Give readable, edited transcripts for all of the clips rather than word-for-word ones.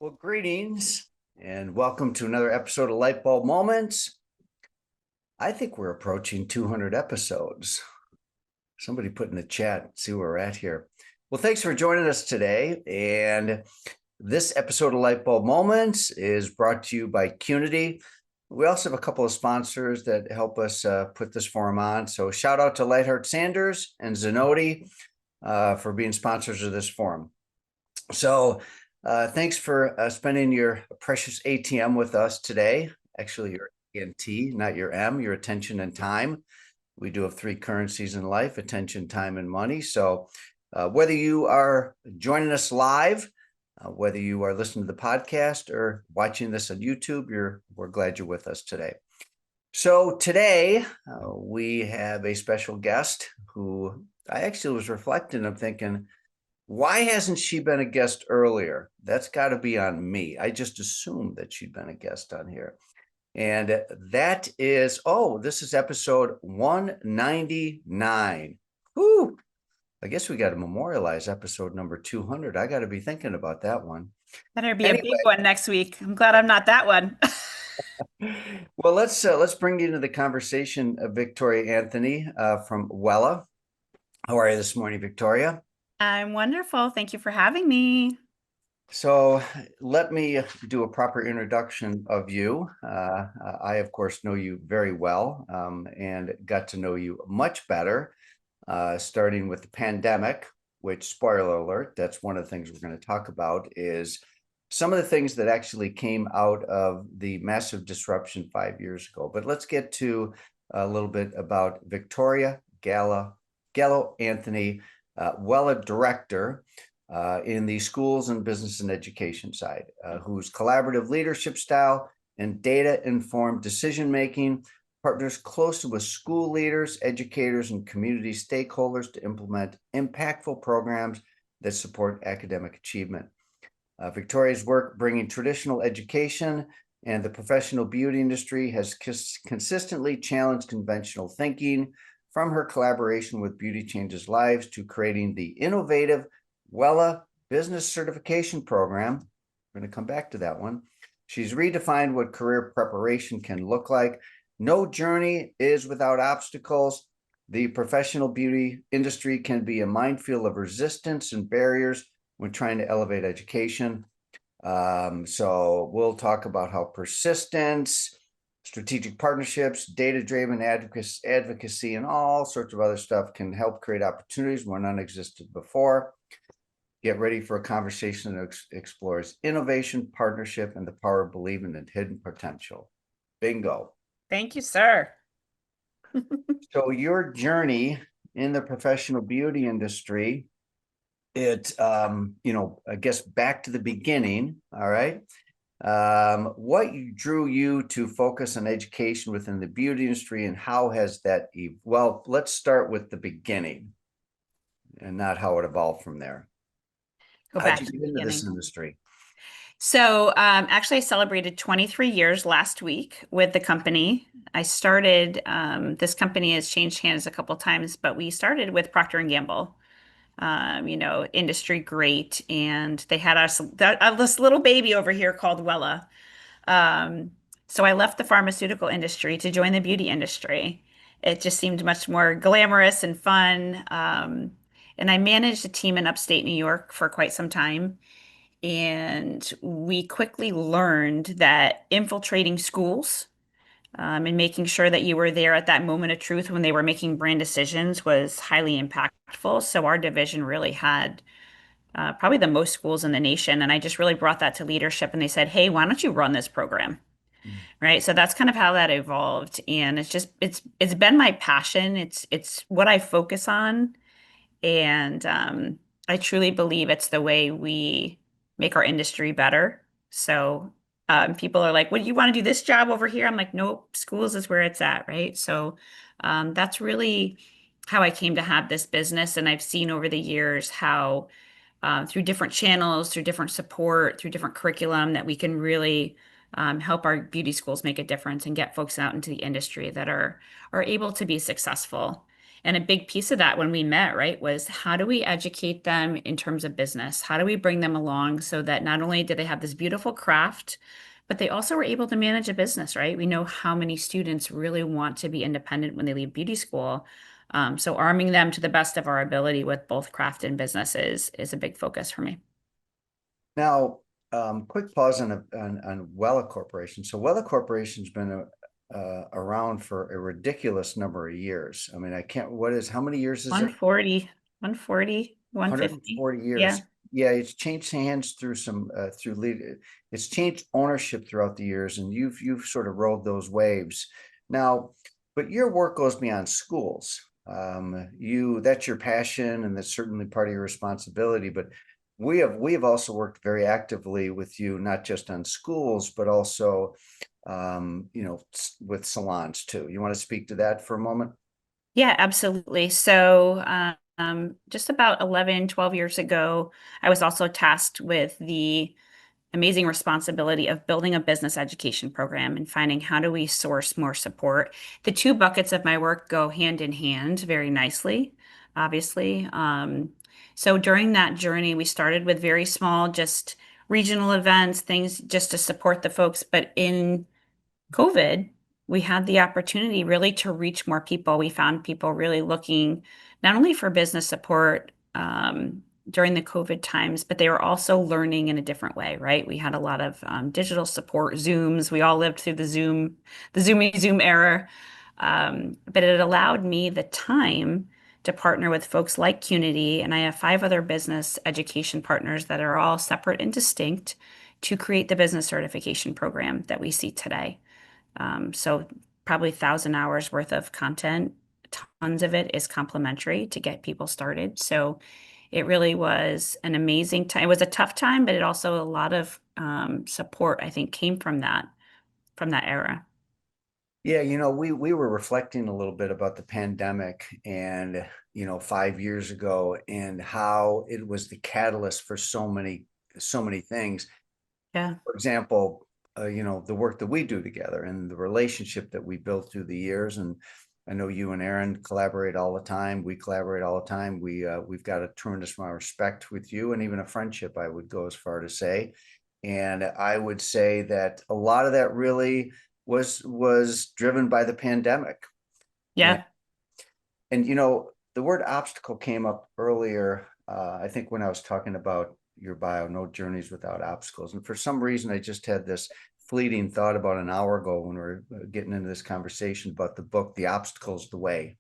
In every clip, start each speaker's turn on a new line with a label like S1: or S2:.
S1: Well, greetings and welcome to another episode of Lightbulb Moments. I think we're approaching 200 episodes. Somebody put in the chat, see where we're at here. Well, thanks for joining us today. And this episode of Lightbulb Moments is brought to you by Qnity. We also have a couple of sponsors that help us put this forum on. So shout out to Lightheart Sanders and Zenoti for being sponsors of this forum. So thanks for spending your precious ATM with us today. Actually, your ANT, not your M, your attention and time. We do have three currencies in life: attention, time, and money. So whether you are joining us live, whether you are listening to the podcast or watching this on YouTube, we're glad you're with us today. So today we have a special guest who I actually was reflecting. I'm thinking, why hasn't she been a guest earlier? That's got to be on me. I just assumed that she'd been a guest on here. And that is, this is episode 199. Whoo! I guess we got to memorialize episode number 200. I got to be thinking about that one.
S2: Better be a
S1: Anyway,
S2: big one next week. I'm glad I'm not that one.
S1: well, let's bring you into the conversation of Victoria Anthony from Wella. How are you this morning, Victoria?
S2: I'm wonderful. Thank you for having me.
S1: So let me do a proper introduction of you. I, of course, know you very well and got to know you much better, starting with the pandemic, which, spoiler alert, that's one of the things we're going to talk about, is some of the things that actually came out of the massive disruption 5 years ago. But let's get to a little bit about Victoria Gallo Anthony, Wella Director in the schools and business and education side, whose collaborative leadership style and data-informed decision-making partners closely with school leaders, educators, and community stakeholders to implement impactful programs that support academic achievement. Victoria's work bringing traditional education and the professional beauty industry has consistently challenged conventional thinking, from her collaboration with Beauty Changes Lives to creating the innovative Wella Business Certification Program. We're going to come back to that one. She's redefined what career preparation can look like. No journey is without obstacles. The professional beauty industry can be a minefield of resistance and barriers when trying to elevate education. So we'll talk about how persistence, strategic partnerships, data-driven advocacy, and all sorts of other stuff can help create opportunities where none existed before. Get ready for a conversation that explores innovation, partnership, and the power of believing in hidden potential. Bingo.
S2: Thank you, sir.
S1: So your journey in the professional beauty industry, I guess back to the beginning, all right? What drew you to focus on education within the beauty industry, and how has that evolved? Well, let's start with the beginning and not how it evolved from there.
S2: Go
S1: How'd
S2: back
S1: you
S2: to the
S1: get into this
S2: beginning.
S1: industry?
S2: So, actually, I celebrated 23 years last week with the company. I started, this company has changed hands a couple times, but we started with Procter and Gamble. Industry great. And they had this little baby over here called Wella. Um, so I left the pharmaceutical industry to join the beauty industry. It just seemed much more glamorous and fun. And I managed a team in upstate New York for quite some time. And we quickly learned that infiltrating schools and making sure that you were there at that moment of truth when they were making brand decisions was highly impactful. So our division really had probably the most schools in the nation. And I just really brought that to leadership. And they said, hey, why don't you run this program? Right. So that's kind of how that evolved. And it's been my passion. It's what I focus on. And I truly believe it's the way we make our industry better. So people are like, "What do you want to do this job over here?" I'm like, "Nope, schools is where it's at." Right. So that's really how I came to have this business. And I've seen over the years how through different channels, through different support, through different curriculum, that we can really help our beauty schools make a difference and get folks out into the industry that are able to be successful. And a big piece of that when we met, right, was how do we educate them in terms of business? How do we bring them along so that not only do they have this beautiful craft, but they also were able to manage a business, right? We know how many students really want to be independent when they leave beauty school. So arming them to the best of our ability with both craft and business is a big focus for me.
S1: Now, quick pause on Wella Corporation. So Wella Corporation's been around for a ridiculous number of years. I mean, I can't, how many years is it?
S2: 140, 140, 150.
S1: 140
S2: Yeah.
S1: years. Yeah, it's changed hands through it's changed ownership throughout the years, and you've sort of rode those waves. Now, but your work goes beyond schools. That's your passion, and that's certainly part of your responsibility. But we have also worked very actively with you, not just on schools, but also with salons too. You want to speak to that for a moment?
S2: Yeah, absolutely. So, just about 11, 12 years ago, I was also tasked with the amazing responsibility of building a business education program and finding how do we source more support. The two buckets of my work go hand in hand very nicely, obviously. So during that journey, we started with very small, just regional events, things just to support the folks. But in COVID, we had the opportunity really to reach more people. We found people really looking not only for business support during the COVID times, but they were also learning in a different way, right? We had a lot of digital support, Zooms. We all lived through the Zoomy Zoom era. But it allowed me the time to partner with folks like Cunity, and I have five other business education partners that are all separate and distinct to create the business certification program that we see today. So probably 1,000 hours worth of content. Tons of it is complimentary to get people started. So it really was an amazing time. It was a tough time, but it also a lot of support, I think, came from that era.
S1: Yeah, we were reflecting a little bit about the pandemic and, 5 years ago and how it was the catalyst for so many things.
S2: Yeah.
S1: For example, the work that we do together and the relationship that we built through the years. And I know you and Aaron collaborate all the time. We collaborate all the time. We've got a tremendous amount of respect with you and even a friendship, I would go as far to say. And I would say that a lot of that really was driven by the pandemic. And
S2: Yeah.
S1: the word obstacle came up earlier. I think when I was talking about your bio, no journeys without obstacles. And for some reason, I just had this fleeting thought about an hour ago when we were getting into this conversation about the book, The Obstacle's the Way,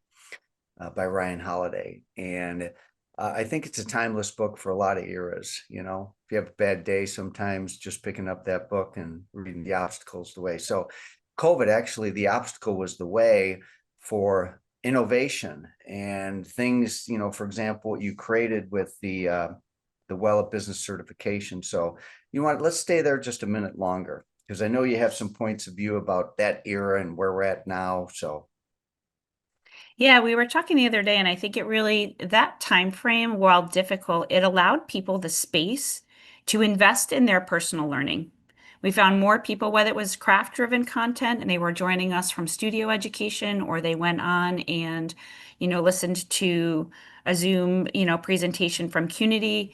S1: by Ryan Holiday. And I think it's a timeless book for a lot of eras. If you have a bad day, sometimes just picking up that book and reading The Obstacle's the Way. So COVID, actually, the obstacle was the way for innovation and things, for example, what you created with the Wella business certification. So let's stay there just a minute longer, because I know you have some points of view about that era and where we're at now. So
S2: Yeah, we were talking the other day, and I think it really, that time frame, while difficult, it allowed people the space to invest in their personal learning. We found more people, whether it was craft-driven content and they were joining us from studio education, or they went on and, listened to a Zoom, presentation from Cunity.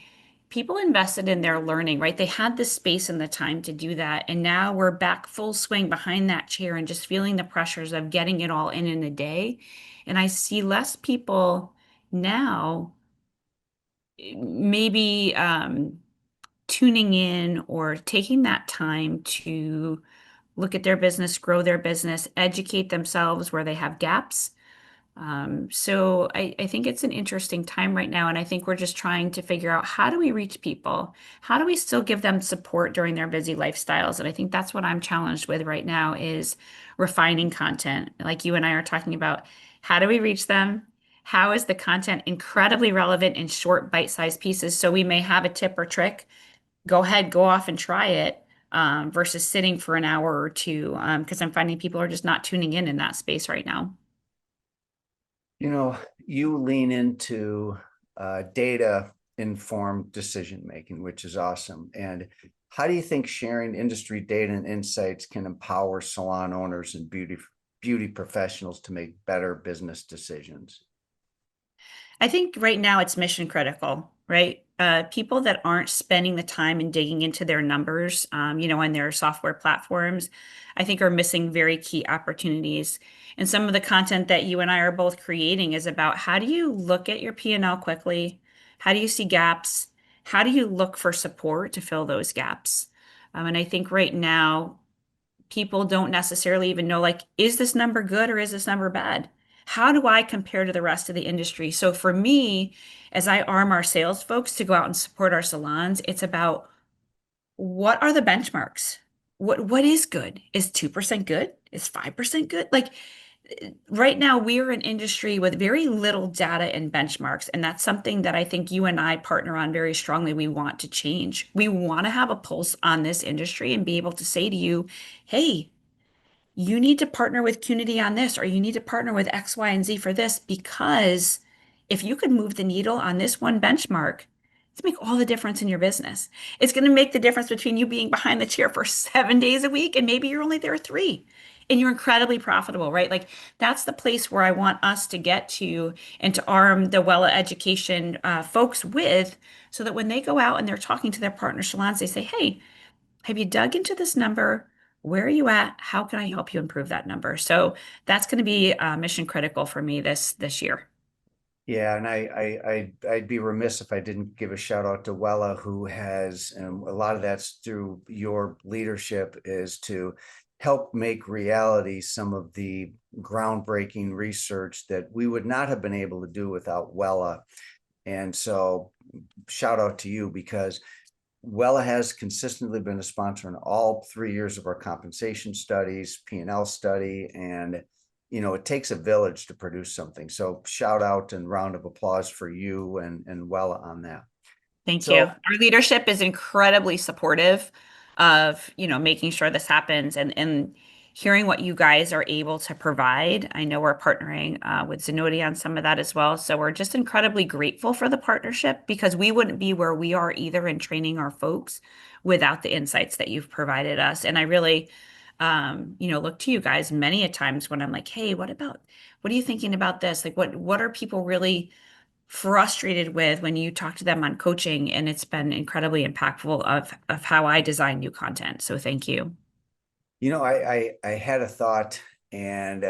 S2: People invested in their learning, right? They had the space and the time to do that. And now we're back full swing behind that chair and just feeling the pressures of getting it all in a day. And I see less people now maybe tuning in or taking that time to look at their business, grow their business, educate themselves where they have gaps. So I think it's an interesting time right now, and I think we're just trying to figure out how do we reach people? How do we still give them support during their busy lifestyles? And I think that's what I'm challenged with right now is refining content. Like you and I are talking about, how do we reach them? How is the content incredibly relevant in short bite-sized pieces? So we may have a tip or trick. Go ahead, go off and try it. Versus sitting for an hour or two, because I'm finding people are just not tuning in that space right now.
S1: you lean into data informed decision making, which is awesome. And how do you think sharing industry data and insights can empower salon owners and beauty professionals to make better business decisions?
S2: I think right now it's mission critical, right? People that aren't spending the time and digging into their numbers, on their software platforms, I think are missing very key opportunities. And some of the content that you and I are both creating is about how do you look at your P&L quickly? How do you see gaps? How do you look for support to fill those gaps? And I think right now, people don't necessarily even know, like, is this number good or is this number bad? How do I compare to the rest of the industry? So for me, as I arm our sales folks to go out and support our salons, it's about what are the benchmarks? What is good? Is 2% good? Is 5% good? Like right now, we're an industry with very little data and benchmarks, and that's something that I think you and I partner on very strongly. We want to change. We want to have a pulse on this industry and be able to say to you, hey, you need to partner with Cunity on this, or you need to partner with X, Y, and Z for this, because if you could move the needle on this one benchmark, it's make all the difference in your business. It's going to make the difference between you being behind the chair for 7 days a week and maybe you're only there three and you're incredibly profitable, right? Like that's the place where I want us to get to and to arm the Wella education folks with so that when they go out and they're talking to their partner salons, they say, hey, have you dug into this number? Where are you at? How can I help you improve that number? So that's going to be mission critical for me this year.
S1: Yeah, and I'd be remiss if I didn't give a shout out to Wella, who has, and a lot of that's through your leadership, is to help make reality some of the groundbreaking research that we would not have been able to do without Wella. And so shout out to you because Wella has consistently been a sponsor in all 3 years of our compensation studies, P&L study, and it takes a village to produce something. So shout out and round of applause for you and Wella on that.
S2: Thank you.
S1: So
S2: Our leadership is incredibly supportive of, making sure this happens and hearing what you guys are able to provide. I know we're partnering with Zenoti on some of that as well. So we're just incredibly grateful for the partnership because we wouldn't be where we are either in training our folks without the insights that you've provided us. And I really, look to you guys many a times when I'm like, hey, what are you thinking about this? Like, what are people really frustrated with when you talk to them on coaching, and it's been incredibly impactful of how I design new content. So thank you.
S1: I had a thought, and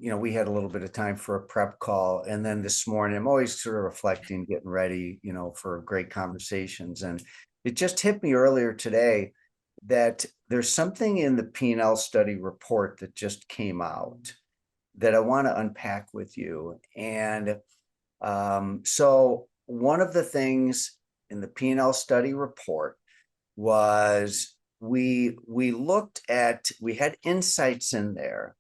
S1: we had a little bit of time for a prep call, and then this morning I'm always sort of reflecting, getting ready, for great conversations, and it just hit me earlier today that there's something in the P&L study report that just came out that I want to unpack with you. And so one of the things in the P&L study report was we had insights in there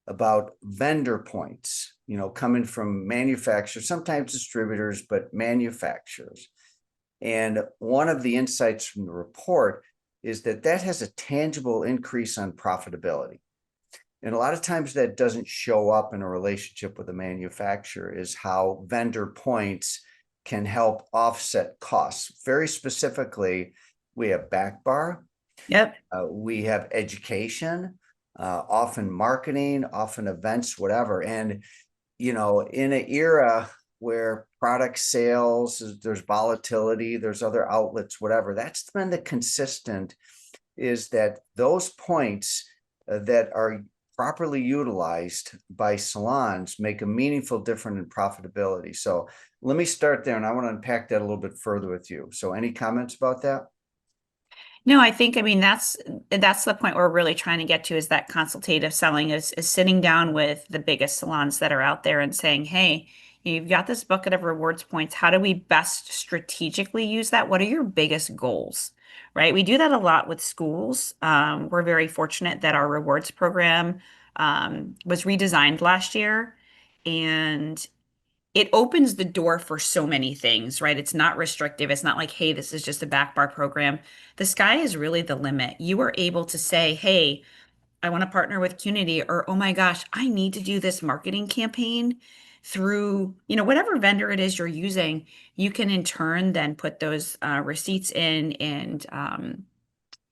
S1: about vendor points, coming from manufacturers, sometimes distributors, but manufacturers. And one of the insights from the report is that has a tangible increase on profitability. And a lot of times that doesn't show up in a relationship with a manufacturer, is how vendor points can help offset costs. Very specifically, we have back bar,
S2: Yep.
S1: we have education, often marketing, often events, whatever. And, in an era where product sales, there's volatility, there's other outlets, whatever, that's been the consistent, is that those points that are properly utilized by salons make a meaningful difference in profitability. So let me start there, and I want to unpack that a little bit further with you. So any comments about that?
S2: No, I mean, that's the point we're really trying to get to is that consultative selling is sitting down with the biggest salons that are out there and saying, hey, you've got this bucket of rewards points. How do we best strategically use that? What are your biggest goals? Right? We do that a lot with schools. We're very fortunate that our rewards program was redesigned last year, and it opens the door for so many things, right? It's not restrictive. It's not like, hey, this is just a back bar program. The sky is really the limit. You are able to say, hey, I want to partner with Cunity, or oh my gosh, I need to do this marketing campaign through, whatever vendor it is you're using. You can in turn then put those receipts in and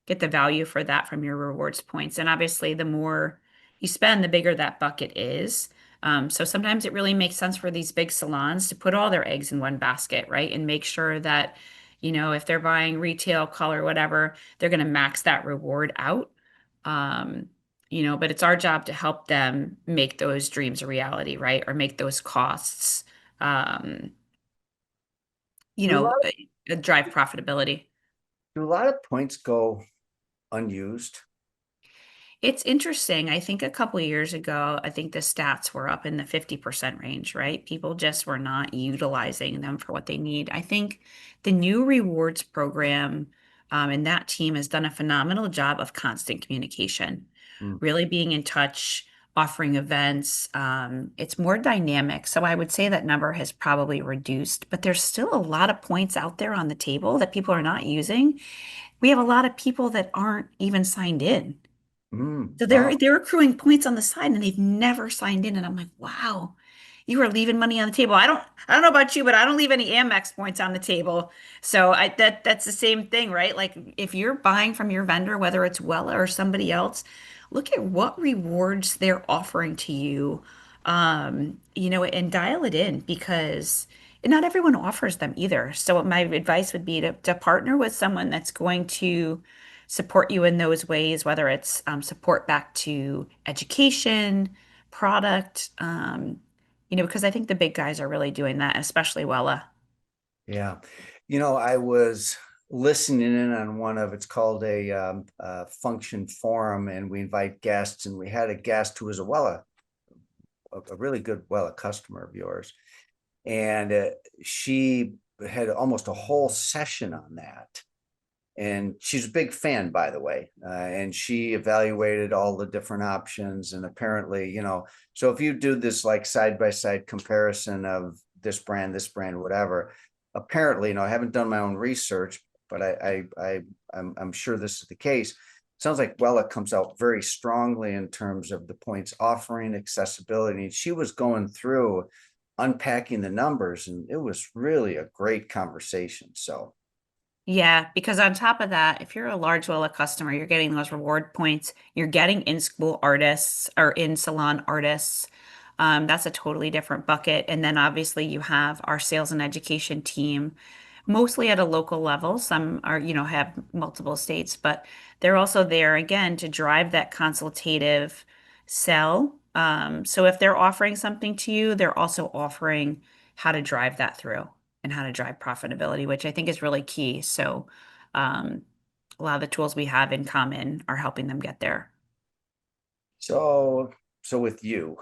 S2: get the value for that from your rewards points. And obviously, the more you spend, the bigger that bucket is. So sometimes it really makes sense for these big salons to put all their eggs in one basket, right? And make sure that, if they're buying retail, color, whatever, they're going to max that reward out. Um, but it's our job to help them make those dreams a reality, right? Or make those costs, um,
S1: Do a lot of,
S2: drive profitability.
S1: do a lot of points go unused?
S2: It's interesting. I think a couple of years ago, I think the stats were up in the 50% range, right? People just were not utilizing them for what they need. I think the new rewards program and that team has done a phenomenal job of constant communication,
S1: Hmm.
S2: really being in touch, offering events. It's more dynamic. So I would say that number has probably reduced, but there's still a lot of points out there on the table that people are not using. We have a lot of people that aren't even signed in. So they're
S1: Wow.
S2: they're accruing points on the side and they've never signed in. And I'm like, wow, you are leaving money on the table. I don't know about you, but I don't leave any Amex points on the table. So that's the same thing, right? Like if you're buying from your vendor, whether it's Wella or somebody else, look at what rewards they're offering to you. And dial it in because not everyone offers them either. So my advice would be to partner with someone that's going to support you in those ways, whether it's support back to education, product, because I think the big guys are really doing that, especially Wella.
S1: Yeah. I was listening in on one of, it's called a function forum, and we invite guests, and we had a guest who was a really good Wella customer of yours. And she had almost a whole session on that. And she's a big fan, by the way. And she evaluated all the different options. And apparently, so if you do this like side by side comparison of this brand, whatever, apparently, I haven't done my own research, but I'm sure this is the case. Sounds like Wella comes out very strongly in terms of the points offering, accessibility. And she was going through unpacking the numbers, and it was really a great conversation. So
S2: Yeah, because on top of that, if you're a large Wella customer, you're getting those reward points. You're getting in-school artists or in-salon artists. That's a totally different bucket. And then obviously you have our sales and education team, mostly at a local level. Some are, have multiple states, but they're also there again to drive that consultative sell. So if they're offering something to you, they're also offering how to drive that through and how to drive profitability, which I think is really key. So, um, a lot of the tools we have in common are helping them get there.
S1: So, so with you,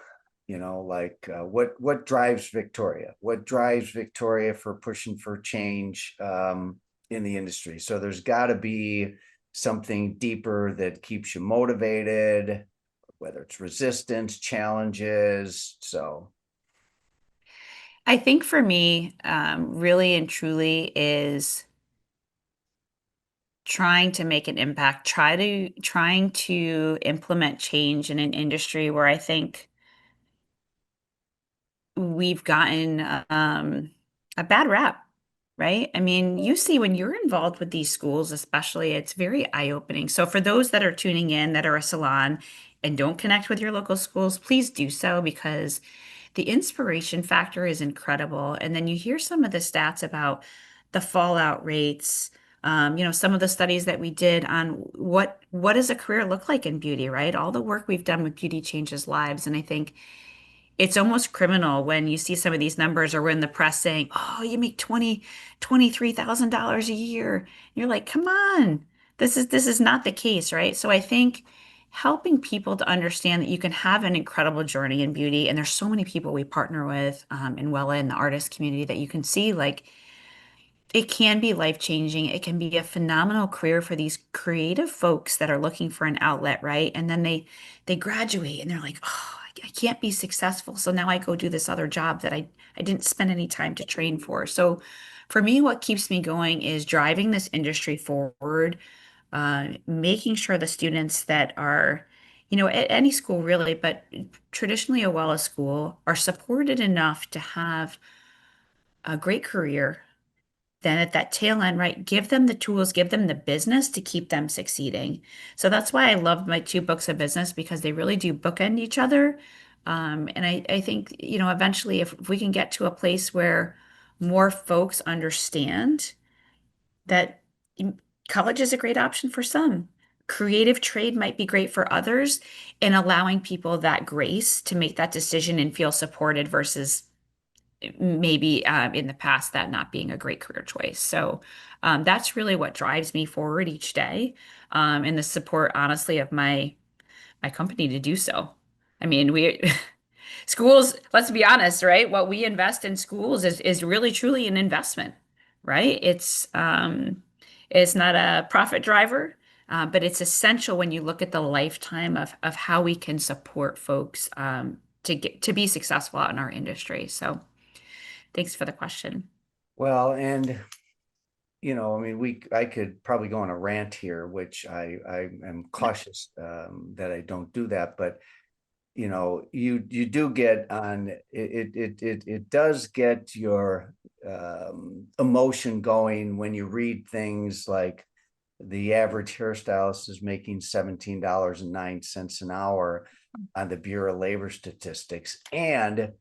S1: like what drives Victoria? What drives Victoria for pushing for change in the industry? So there's got to be something deeper that keeps you motivated, whether it's resistance, challenges. So,
S2: I think for me, really and truly is trying to make an impact, trying to implement change in an industry where I think we've gotten a bad rap, right? I mean, you see when you're involved with these schools, especially, it's very eye-opening. So for those that are tuning in that are a salon and don't connect with your local schools, please do so because the inspiration factor is incredible. And then you hear some of the stats about the fallout rates. Some of the studies that we did on what does a career look like in beauty, right? All the work we've done with beauty changes lives. And I think it's almost criminal when you see some of these numbers or when the press saying, "Oh, you make 23,000 dollars a year." You're like, "Come on. This is not the case, right?" So I think helping people to understand that you can have an incredible journey in beauty, and there's so many people we partner with in Wella in the artist community that you can see like it can be life-changing. It can be a phenomenal career for these creative folks that are looking for an outlet, right? And then they graduate and they're like, "Oh, I can't be successful. So now I go do this other job that I didn't spend any time to train for." So for me, what keeps me going is driving this industry forward, making sure the students that are, at any school really, but traditionally a Wella school are supported enough to have a great career, then at that tail end, right, give them the tools, give them the business to keep them succeeding. So that's why I love my two books of business because they really do bookend each other. And I think, eventually if we can get to a place where more folks understand that college is a great option for some. Creative trade might be great for others, and allowing people that grace to make that decision and feel supported versus maybe in the past that not being a great career choice. So that's really what drives me forward each day, and the support, honestly, of my company to do so. I mean, we schools, let's be honest, right? What we invest in schools is really truly an investment, right? It's not a profit driver, but it's essential when you look at the lifetime of how we can support folks to be successful out in our industry. So thanks for the question.
S1: Well, and I mean, I could probably go on a rant here, which I am cautious that I don't do that, but you do get on it does get your emotion going when you read things like the average hairstylist is making $17.09 an hour on the Bureau of Labor Statistics, and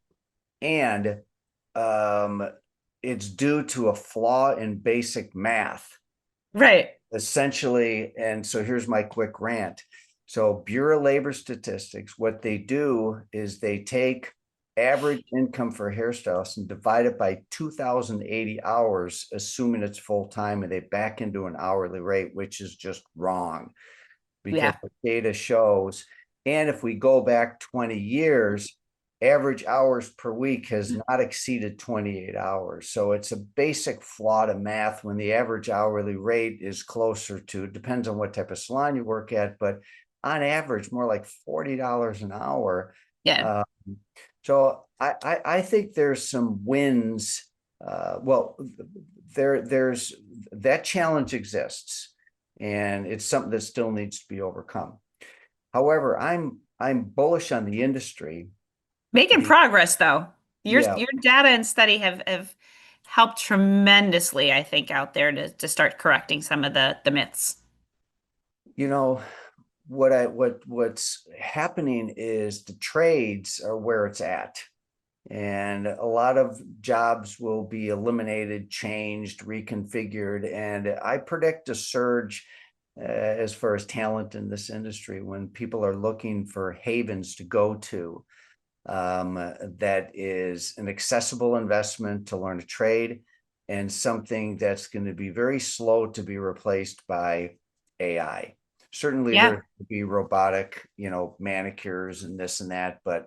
S1: um it's due to a flaw in basic math
S2: Right.
S1: essentially. And so here's my quick rant. So Bureau of Labor Statistics, what they do is they take average income for hairstylists and divide it by 2,080 hours, assuming it's full time, and they back into an hourly rate, which is just wrong because
S2: Yeah.
S1: the data shows. And if we go back 20 years, average hours per week has not exceeded 28 hours. So it's a basic flaw to math when the average hourly rate is closer to, depends on what type of salon you work at, but on average, more like $40 an hour.
S2: Yeah.
S1: Um, so I think there's some wins. Well, there's that challenge exists, and it's something that still needs to be overcome. However, I'm bullish on the industry.
S2: Making progress though.
S1: Yeah,
S2: Your data and study have helped tremendously, I think, out there to start correcting some of the myths.
S1: you know what's happening is the trades are where it's at, and a lot of jobs will be eliminated, changed, reconfigured, and I predict a surge as far as talent in this industry when people are looking for havens to go to. That is an accessible investment to learn a trade and something that's going to be very slow to be replaced by AI. Certainly there
S2: Yeah,
S1: could be robotic, manicures and this and that. But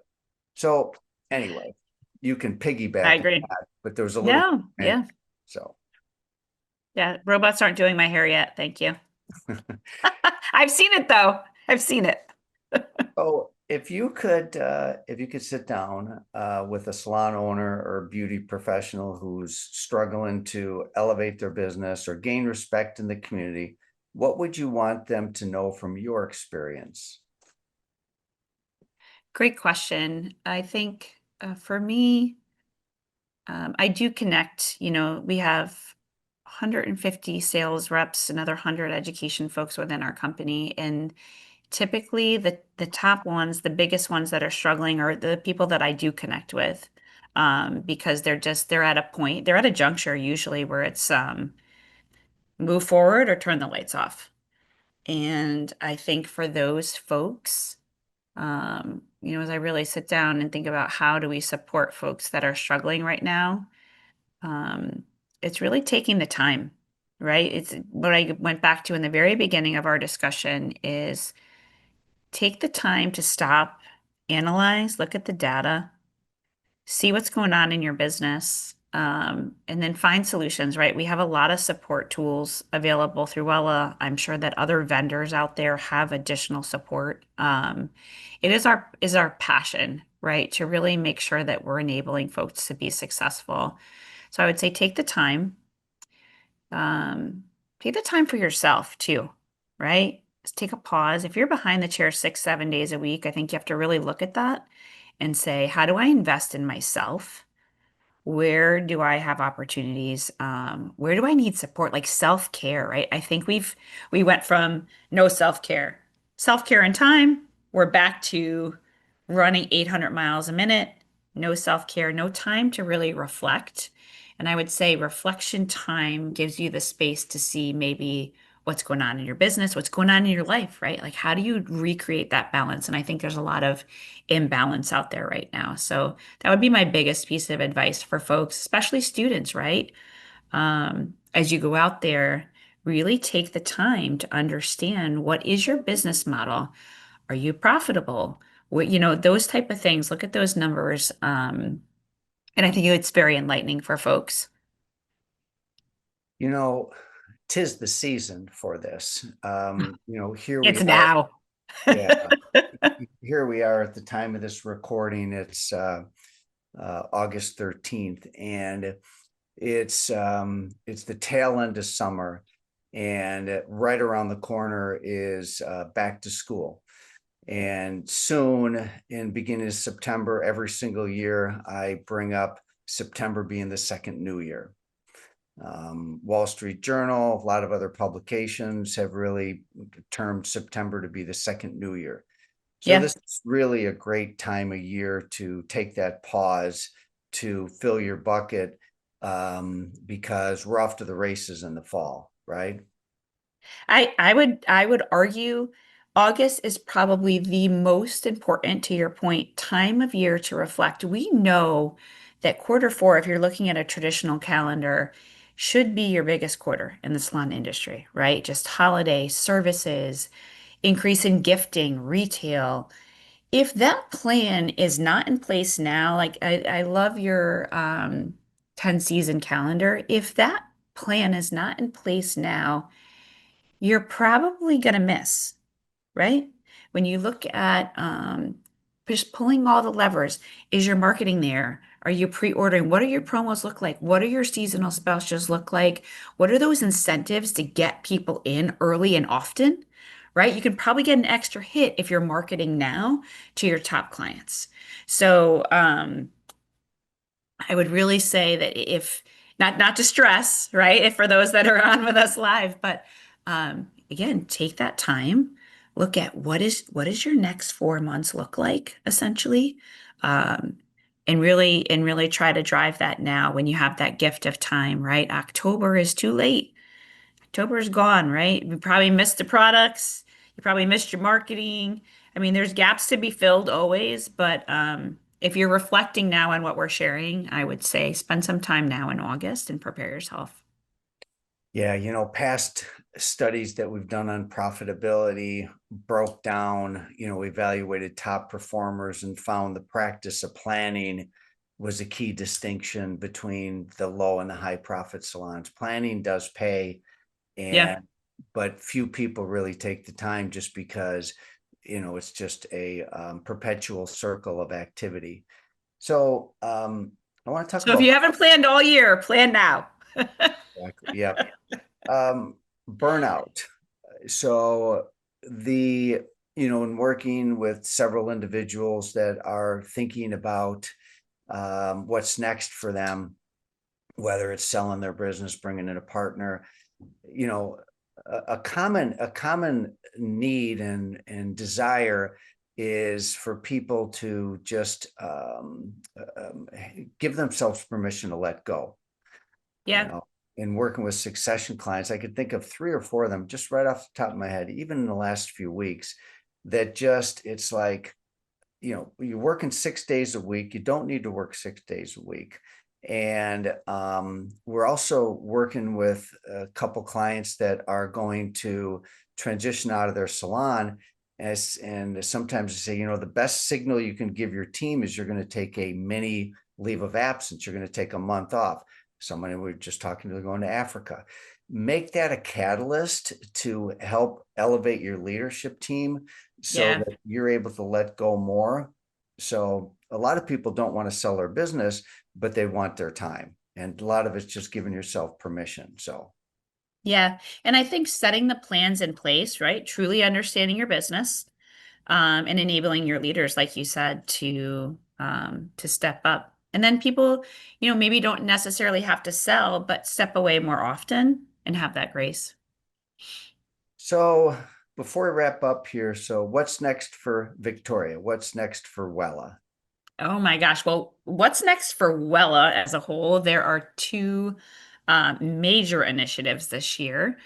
S1: so anyway, you can
S2: I
S1: piggyback on
S2: agree.
S1: that, but there's a little,
S2: No, yeah.
S1: so.
S2: Yeah. Robots aren't doing my hair yet. Thank you. I've seen it though. I've seen it.
S1: Oh, if you could sit down with a salon owner or beauty professional who's struggling to elevate their business or gain respect in the community, what would you want them to know from your experience?
S2: Great question. I think for me, I do connect. We have 150 sales reps, another 100 education folks within our company, and typically the top ones, the biggest ones that are struggling are the people that I do connect with, because they're at a point, they're at a juncture usually where it's move forward or turn the lights off. And I think for those folks, as I really sit down and think about how do we support folks that are struggling right now, um, it's really taking the time, right? It's what I went back to in the very beginning of our discussion is take the time to stop, analyze, look at the data, see what's going on in your business, and then find solutions, right? We have a lot of support tools available through Wella. I'm sure that other vendors out there have additional support. It is our passion, right, to really make sure that we're enabling folks to be successful. So I would say um, take the time for yourself too, right? Just take a pause. If you're behind the chair 6, 7 days a week, I think you have to really look at that and say, how do I invest in myself? Where do I have opportunities? Where do I need support? Like self-care, right? I think we went from no self-care, self-care in time. We're back to running 800 miles a minute, no self-care, no time to really reflect. And I would say reflection time gives you the space to see maybe what's going on in your business, what's going on in your life, right? Like, how do you recreate that balance? And I think there's a lot of imbalance out there right now. So that would be my biggest piece of advice for folks, especially students, right? As you go out there, really take the time to understand what is your business model? Are you profitable? Those type of things. Look at those numbers. And I think it's very enlightening for folks.
S1: You know, tis the season for this. Here
S2: It's
S1: we are.
S2: now.
S1: Yeah, here we are at the time of this recording. It's August 13th, and it's the tail end of summer, and right around the corner is back to school. And soon, in beginning of September, every single year, I bring up September being the second new year. Wall Street Journal, a lot of other publications have really termed September to be the second new year. So
S2: Yeah.
S1: this is really a great time of year to take that pause to fill your bucket, because we're off to the races in the fall, right?
S2: I would argue August is probably the most important, to your point, time of year to reflect. We know that quarter four, if you're looking at a traditional calendar, should be your biggest quarter in the salon industry, right? Just holiday services, increase in gifting, retail. If that plan is not in place now, like I love your 10 season calendar. If that plan is not in place now, you're probably going to miss, right? When you look at just pulling all the levers, is your marketing there? Are you pre-ordering? What do your promos look like? What do your seasonal specials look like? What are those incentives to get people in early and often? Right? You can probably get an extra hit if you're marketing now to your top clients. So, I would really say that if not to stress, right? If for those that are on with us live, but again, take that time, look at what is your next 4 months look like, essentially, um, and really try to drive that now when you have that gift of time, right? October is too late. October's gone, right? You probably missed the products. You probably missed your marketing. I mean, there's gaps to be filled always, but if you're reflecting now on what we're sharing, I would say spend some time now in August and prepare yourself.
S1: Yeah, past studies that we've done on profitability broke down, evaluated top performers and found the practice of planning was a key distinction between the low and the high profit salons. Planning does pay,
S2: Yeah.
S1: and but few people really take the time just because, it's just a perpetual circle of activity. So I want to talk
S2: So if
S1: about,
S2: you haven't planned all year, plan now.
S1: yeah, burnout. So the, in working with several individuals that are thinking about what's next for them, whether it's selling their business, bringing in a partner, you know, a common need and desire is for people to just give themselves permission to let go. you
S2: Yeah.
S1: know, in working with succession clients, I could think of 3 or 4 of them just right off the top of my head, even in the last few weeks, that just, it's like, you're working 6 days a week. You don't need to work 6 days a week. And we're also working with a couple clients that are going to transition out of their salon. And sometimes they say, the best signal you can give your team is you're going to take a mini leave of absence. You're going to take a month off. Somebody we were just talking to going to Africa. Make that a catalyst to help elevate your leadership team so
S2: Yeah.
S1: that you're able to let go more. So a lot of people don't want to sell their business, but they want their time. And a lot of it's just giving yourself permission. So
S2: Yeah. And I think setting the plans in place, right? Truly understanding your business, and enabling your leaders, like you said, to step up. And then people, maybe don't necessarily have to sell, but step away more often and have that grace.
S1: so before we wrap up here, so what's next for Victoria? What's next for Wella?
S2: Oh my gosh. Well, what's next for Wella as a whole? There are two major initiatives this year.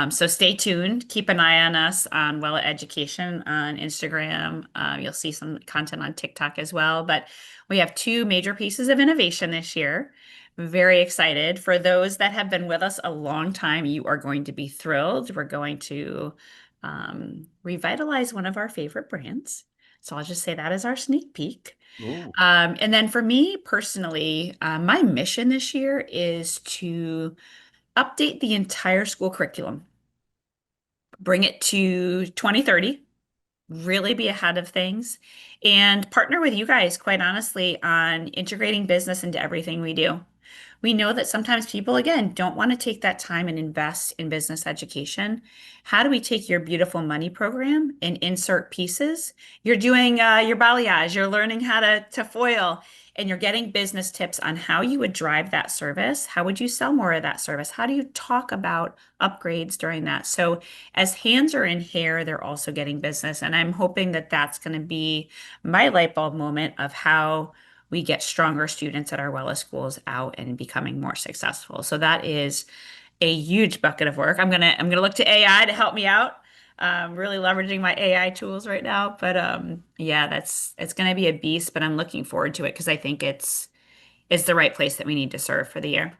S2: So stay tuned. Keep an eye on us on Wella Education on Instagram. You'll see some content on TikTok as well. But we have two major pieces of innovation this year. Very excited. For those that have been with us a long time, you are going to be thrilled. We're going to revitalize one of our favorite brands. So I'll just say that is our sneak peek.
S1: Ooh,
S2: And then for me personally, my mission this year is to update the entire school curriculum, bring it to 2030, really be ahead of things, and partner with you guys, quite honestly, on integrating business into everything we do. We know that sometimes people, again, don't want to take that time and invest in business education. How do we take your beautiful money program and insert pieces? You're doing your balayage, you're learning how to foil, and you're getting business tips on how you would drive that service. How would you sell more of that service? How do you talk about upgrades during that? So, as hands are in hair, they're also getting business. And I'm hoping that that's going to be my light bulb moment of how we get stronger students at our Wella schools out and becoming more successful. So that is a huge bucket of work. I'm gonna look to AI to help me out. Really leveraging my AI tools right now. But yeah, it's gonna be a beast, but I'm looking forward to it because I think it's the right place that we need to serve for the year.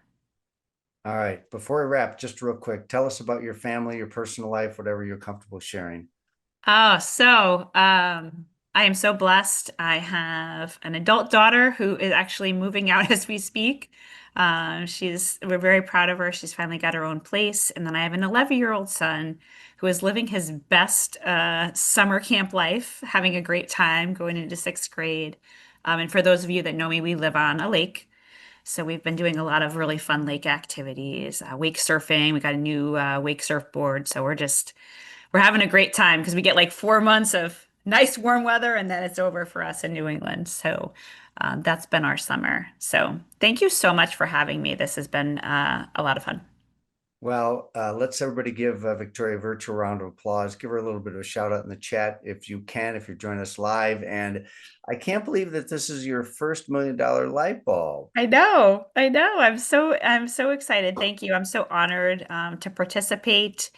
S1: all right. Before we wrap, just real quick, tell us about your family, your personal life, whatever you're comfortable sharing.
S2: I am so blessed. I have an adult daughter who is actually moving out as we speak. We're very proud of her. She's finally got her own place. And then I have an 11-year-old son who is living his best summer camp life, having a great time going into sixth grade. And for those of you that know me, we live on a lake. So we've been doing a lot of really fun lake activities, wake surfing. We got a new wake surfboard. So we're having a great time because we get like 4 months of nice warm weather and then it's over for us in New England. So that's been our summer. So thank you so much for having me. This has been a lot of fun.
S1: Well, let's everybody give Victoria a virtual round of applause. Give her a little bit of a shout out in the chat if you can, if you're joining us live. And I can't believe that this is your first $1 million light bulb.
S2: I know, I know. I'm so excited. Thank you. I'm so honored to participate,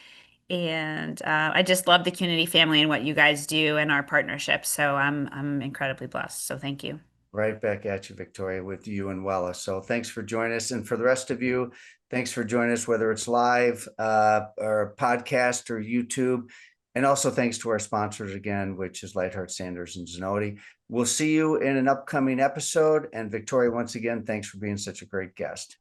S2: and I just love the community family and what you guys do and our partnership. So I'm incredibly blessed. So thank you.
S1: Right back at you, Victoria, with you and Wella. So thanks for joining us. And for the rest of you, thanks for joining us, whether it's live or podcast or YouTube. And also thanks to our sponsors again, which is Lightheart, Sanders, and Zenoti. We'll see you in an upcoming episode. And Victoria, once again, thanks for being such a great guest.